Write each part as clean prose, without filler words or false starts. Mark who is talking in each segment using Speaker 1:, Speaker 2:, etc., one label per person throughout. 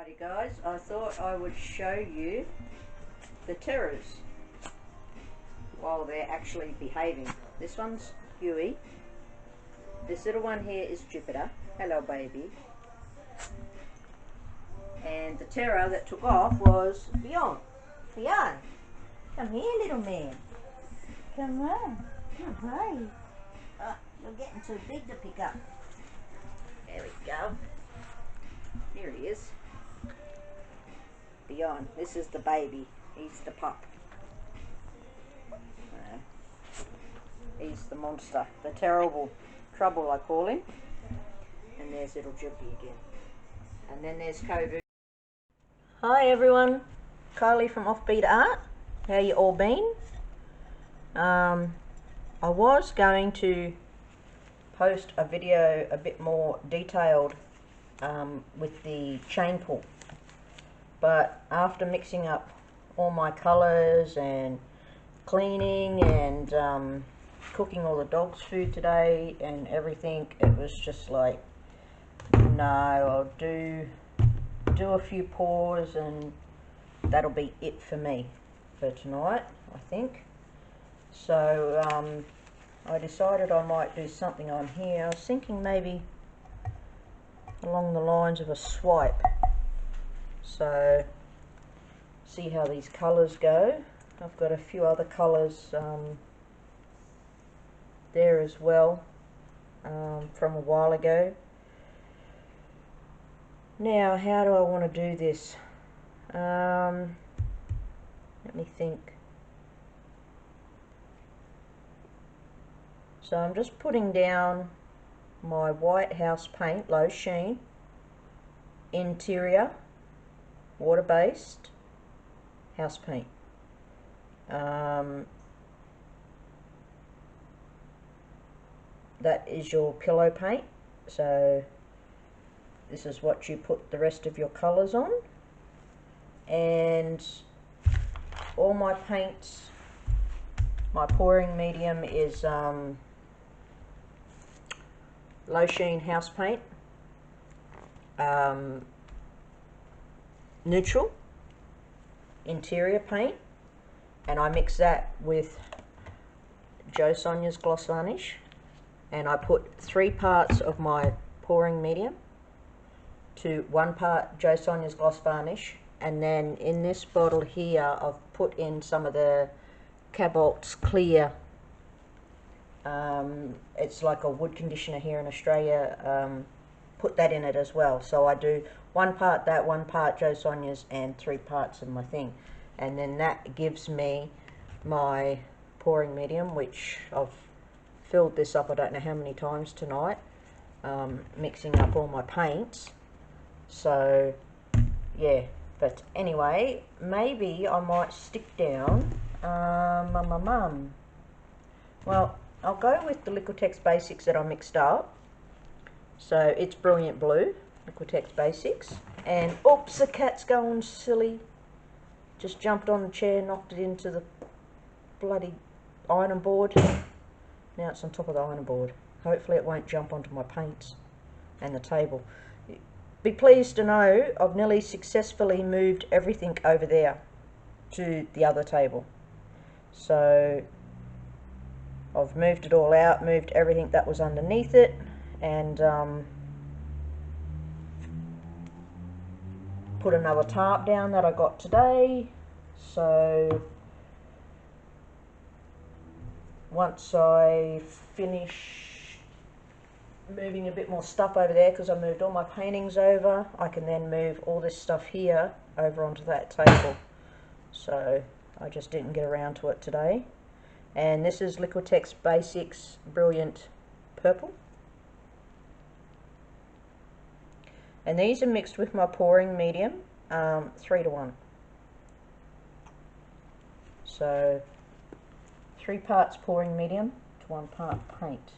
Speaker 1: Alrighty guys, I thought I would show you the terrors while they're actually behaving. This one's Huey. This little one here is Jupiter. Hello baby. And the terror that took off was Beyond. Beyond, come here little man. Come on. Come on. Oh, you're getting too big to pick up. There we go. Here he is. Beyond. This is the baby. He's the pup. He's the monster. The terrible trouble, I call him. And there's little Juppy again. And then there's Kovu. Hi everyone. Kylie from Offbeat Art. How you all been? I was going to post a video a bit more detailed with the chain pull, but after mixing up all my colours and cleaning and cooking all the dogs' food today and everything, it was just like, no, I'll do a few pours and that'll be it for me for tonight, I think. So I decided I might do something on here. I was thinking maybe along the lines of a swipe. So see how these colours go. I've got a few other colours there as well from a while ago. Now how do I want to do this? Let me think. So I'm just putting down my white house paint, low sheen, interior, water-based house paint. That is your pillow paint. So this is what you put the rest of your colours on. And all my paints, my pouring medium is low sheen house paint, neutral interior paint, and I mix that with Jo-sonas gloss varnish, and I put 3 parts of my pouring medium to 1 part Jo-sonas gloss varnish, and then in this bottle here I've put in some of the Cobalt's clear. It's like a wood conditioner here in Australia. Put that in it as well. So I do 1 part that, 1 part Jo-sonas, and 3 parts of my thing. And then that gives me my pouring medium, which I've filled this up I don't know how many times tonight, mixing up all my paints. So yeah, but anyway, maybe I might stick down well, I'll go with the Liquitex Basics that I mixed up. So it's Brilliant Blue, Liquitex Basics. And oops, the cat's going silly. Just jumped on the chair, knocked it into the bloody iron board. Now it's on top of the iron board. Hopefully it won't jump onto my paints and the table. Be pleased to know I've nearly successfully moved everything over there to the other table. So I've moved it all out, moved everything that was underneath it, and put another tarp down that I got today. So once I finish moving a bit more stuff over there, because I moved all my paintings over, I can then move all this stuff here over onto that table. So I just didn't get around to it today. And this is Liquitex Basics Brilliant Purple. And these are mixed with my pouring medium, 3 to 1. So 3 parts pouring medium to 1 part paint.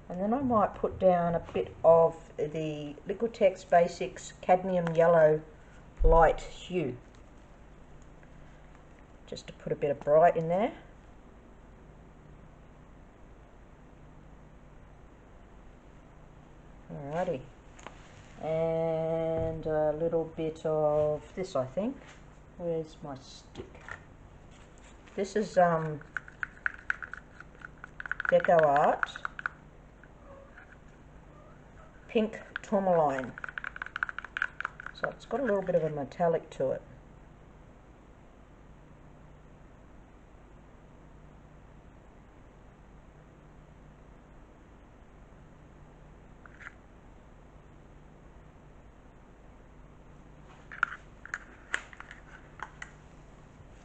Speaker 1: And then I might put down a bit of the Liquitex Basics Cadmium Yellow Light Hue, just to put a bit of bright in there. Alrighty. and a little bit of this, I think. Where's my stick? This is Deco Art Pink Tourmaline. So it's got a little bit of a metallic to it.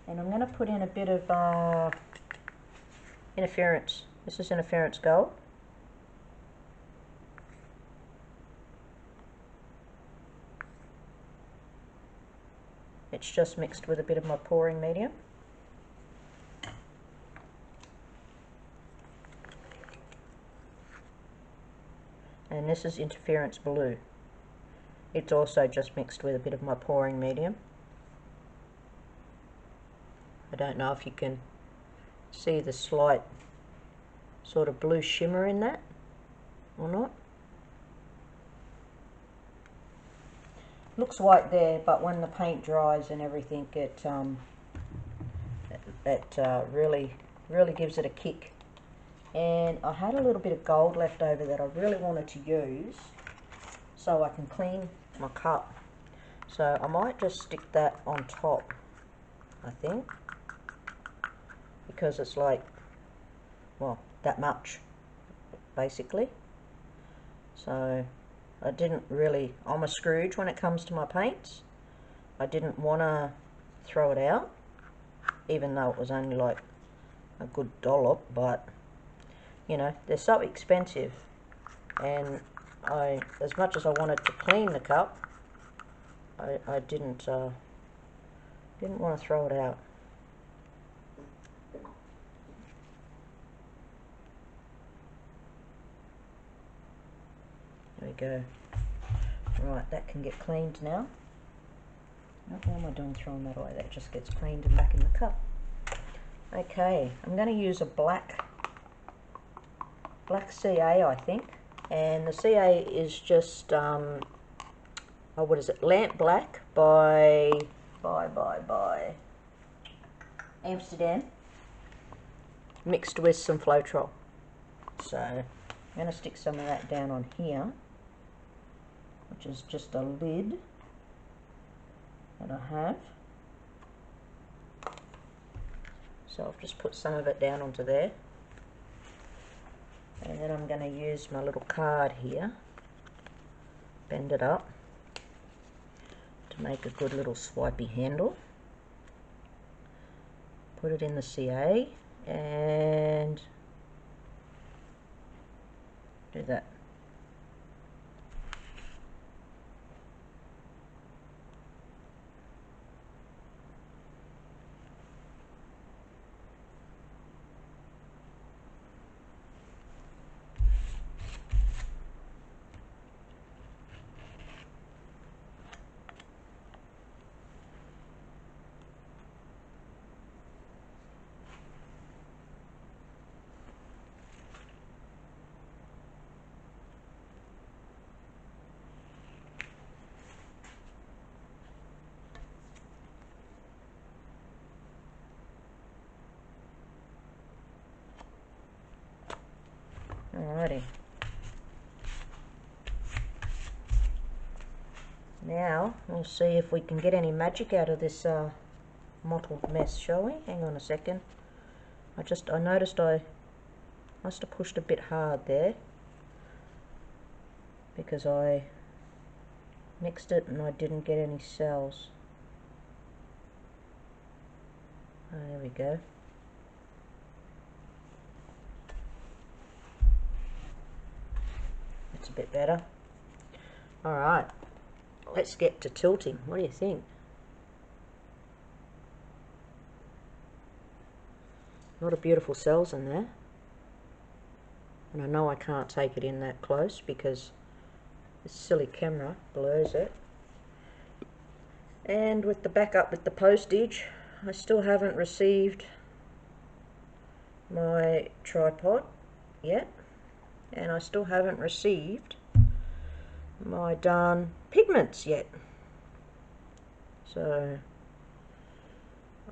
Speaker 1: And I'm going to put in a bit of interference. This is interference gold. It's just mixed with a bit of my pouring medium. And this is interference blue. It's also just mixed with a bit of my pouring medium. I don't know if you can see the slight sort of blue shimmer in that or not. Looks white there, but when the paint dries and everything, it really gives it a kick. And I had a little bit of gold left over that I really wanted to use so I can clean my cup. So I might just stick that on top, I think, because it's like, well, that much basically. So I didn't really, I'm a Scrooge when it comes to my paints. I didn't want to throw it out, even though it was only like a good dollop, but you know, they're so expensive, and as much as I wanted to clean the cup, I didn't want to throw it out. There we go. Right, that can get cleaned now. What am I doing throwing that away? That just gets cleaned and back in the cup. Okay, I'm going to use a black CA, I think, and the CA is just oh, what is it? Lamp Black by Amsterdam, mixed with some Floetrol. So I'm going to stick some of that down on here, which is just a lid that I have. So I've just put some of it down onto there. And then I'm going to use my little card here, bend it up to make a good little swipey handle. Put it in the CA and do that. Alrighty. Now we'll see if we can get any magic out of this mottled mess, shall we? Hang on a second. I noticed I must have pushed a bit hard there because I mixed it and I didn't get any cells. Oh, there we go. That's a bit better. Alright, let's get to tilting. What do you think? A lot of beautiful cells in there. And I know I can't take it in that close because this silly camera blurs it. And with the backup with the postage, I still haven't received my tripod yet. And I still haven't received my darn pigments yet. So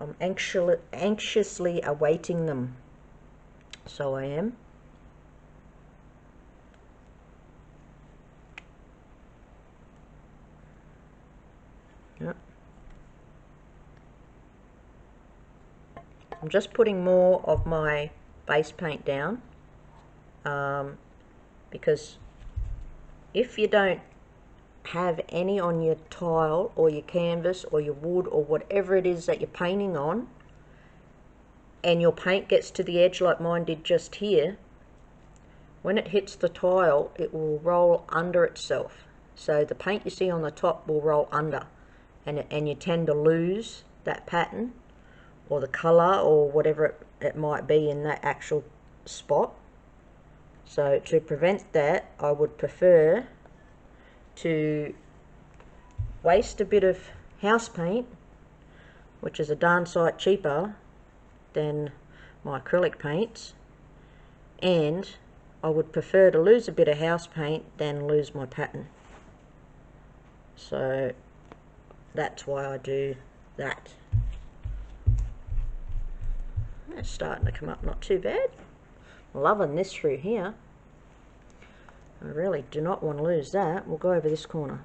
Speaker 1: I'm anxiously awaiting them. So I am. Yep. I'm just putting more of my base paint down because if you don't have any on your tile or your canvas or your wood or whatever it is that you're painting on, and your paint gets to the edge like mine did just here, when it hits the tile it will roll under itself. So the paint you see on the top will roll under, and you tend to lose that pattern or the colour or whatever it might be in that actual spot. So to prevent that, I would prefer to waste a bit of house paint, which is a darn sight cheaper than my acrylic paints, and I would prefer to lose a bit of house paint than lose my pattern. So that's why I do that. It's starting to come up not too bad. Loving this through here. I really do not want to lose that. We'll go over this corner.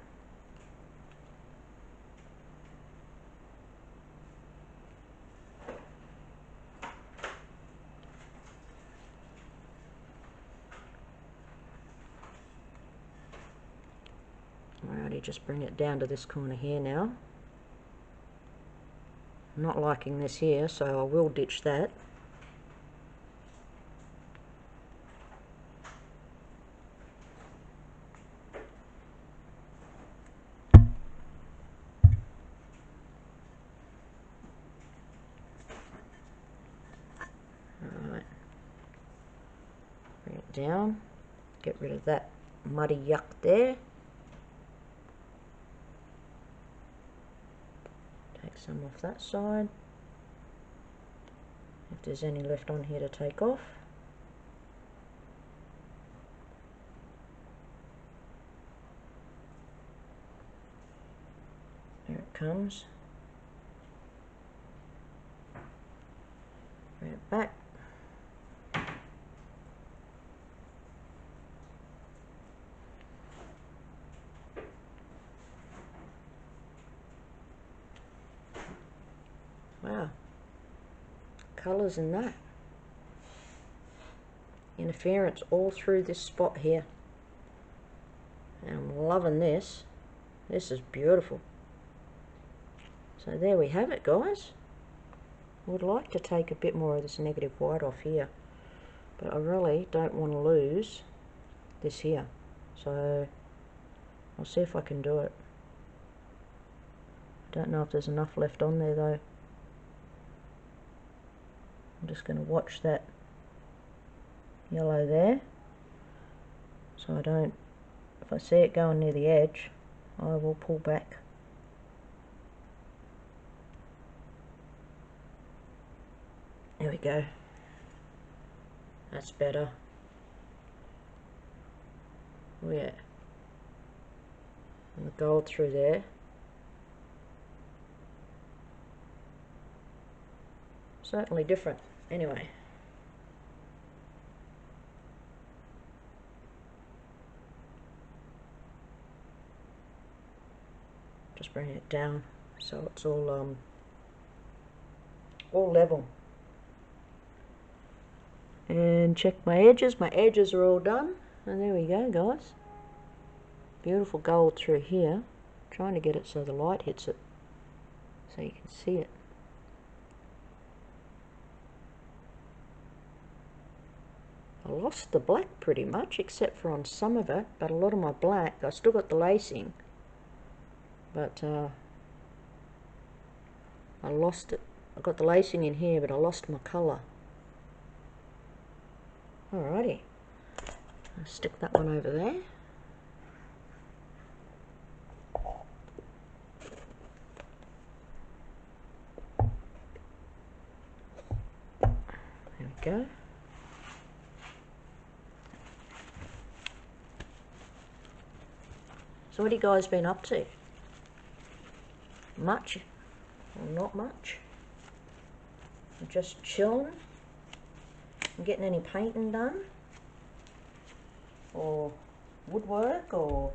Speaker 1: Alrighty, just bring it down to this corner here now. I'm not liking this here, so I will ditch that. Alright, bring it down, get rid of that muddy yuck there. Take some off that side, if there's any left on here to take off. There it comes. Bring it back. Wow, colours in that. Interference all through this spot here. And I'm loving this. This is beautiful. So there we have it, guys. I would like to take a bit more of this negative white off here, but I really don't want to lose this here. So I'll see if I can do it. I don't know if there's enough left on there though. I'm just going to watch that yellow there, so I don't, if I see it going near the edge, I will pull back. There we go. That's better. Oh yeah. And the gold through there. Certainly different. Anyway. Just bring it down so it's all level. And check my edges. My edges are all done. And there we go, guys. Beautiful gold through here. Trying to get it so the light hits it, so you can see it. I lost the black pretty much, except for on some of it, but a lot of my black, I still got the lacing, but I lost it. I got the lacing in here, but I lost my colour. Alrighty, I'll stick that one over there. There we go. So what have you guys been up to? Much? Or not much? Just chilling? Getting any painting done? Or woodwork, or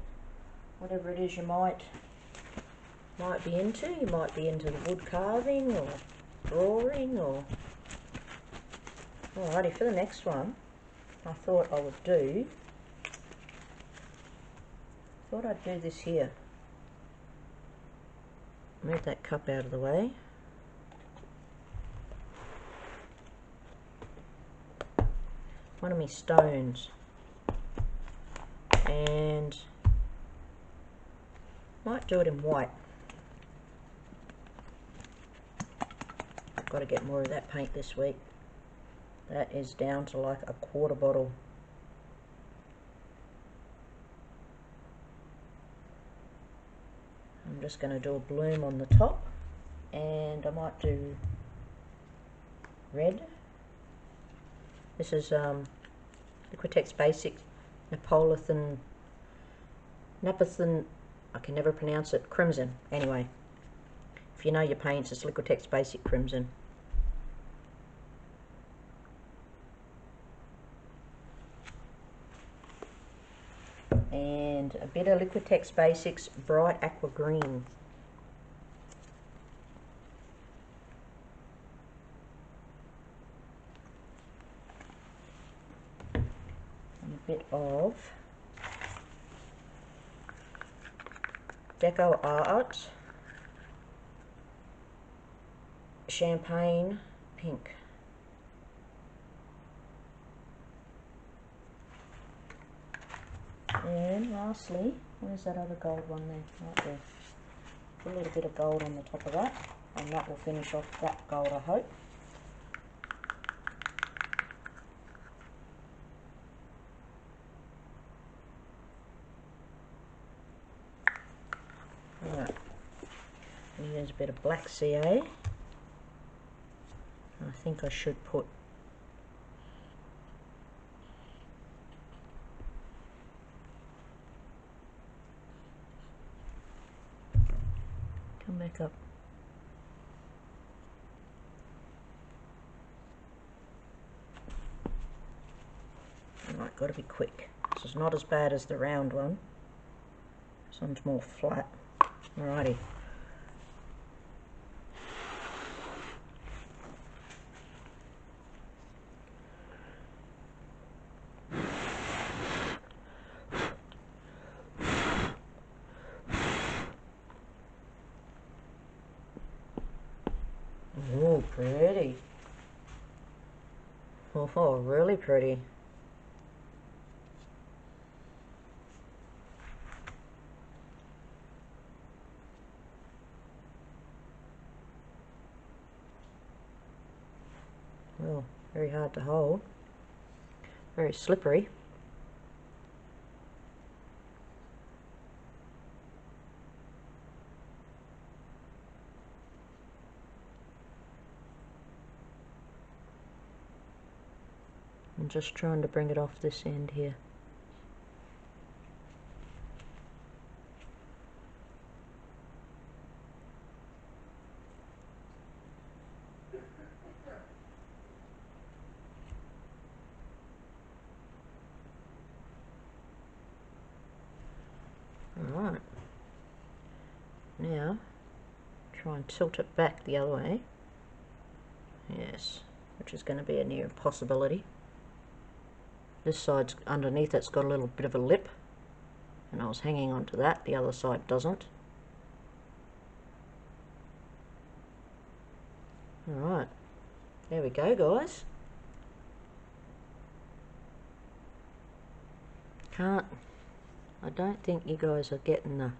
Speaker 1: whatever it is you might be into. You might be into the wood carving or drawing, or... Alrighty, for the next one, I thought I'd do this here. Move that cup out of the way. One of my stones. And might do it in white. I've got to get more of that paint this week. That is down to like a quarter bottle. I'm just going to do a bloom on the top, and I might do red. This is Liquitex Basic Napathan, I can never pronounce it, Crimson. Anyway, if you know your paints, it's Liquitex Basic Crimson. And a bit of Liquitex Basics Bright Aqua Green. And a bit of Deco Art Champagne Pink. And lastly, where's that other gold one there? Right there. Put a little bit of gold on the top of that, and that will finish off that gold, I hope. Alright, use a bit of black CA. I think I should put come back up. Alright, got to be quick. This is not as bad as the round one. This one's more flat. Alrighty. Oh, pretty. Oh, really pretty. Well, very hard to hold. Very slippery. I'm just trying to bring it off this end here. Alright. Now, try and tilt it back the other way. Yes, which is going to be a near impossibility. This side's underneath, it's got a little bit of a lip, and I was hanging on to that. The other side doesn't. Alright, there we go, guys. I don't think you guys are getting the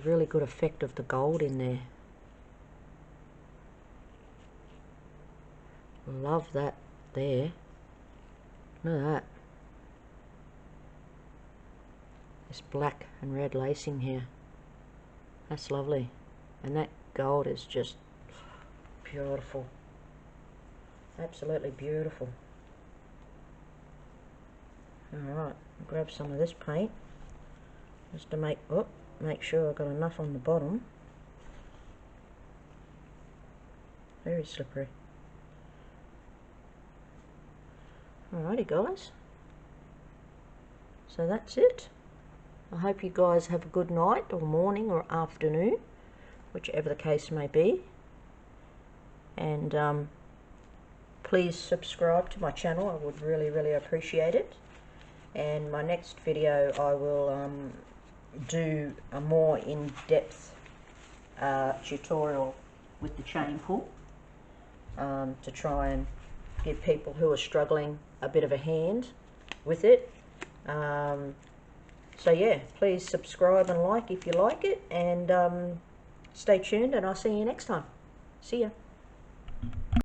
Speaker 1: really good effect of the gold in there. Love that there. Look at that. This black and red lacing here. That's lovely. And that gold is just beautiful. Absolutely beautiful. Alright, grab some of this paint. just to make sure I've got enough on the bottom. Very slippery. Alrighty guys, so that's it. I hope you guys have a good night or morning or afternoon, whichever the case may be, and please subscribe to my channel. I would really appreciate it. And my next video I will do a more in-depth tutorial with the chain pull, to try and give people who are struggling a bit of a hand with it. So yeah, please subscribe and like if you like it, and stay tuned, and I'll see you next time. See ya.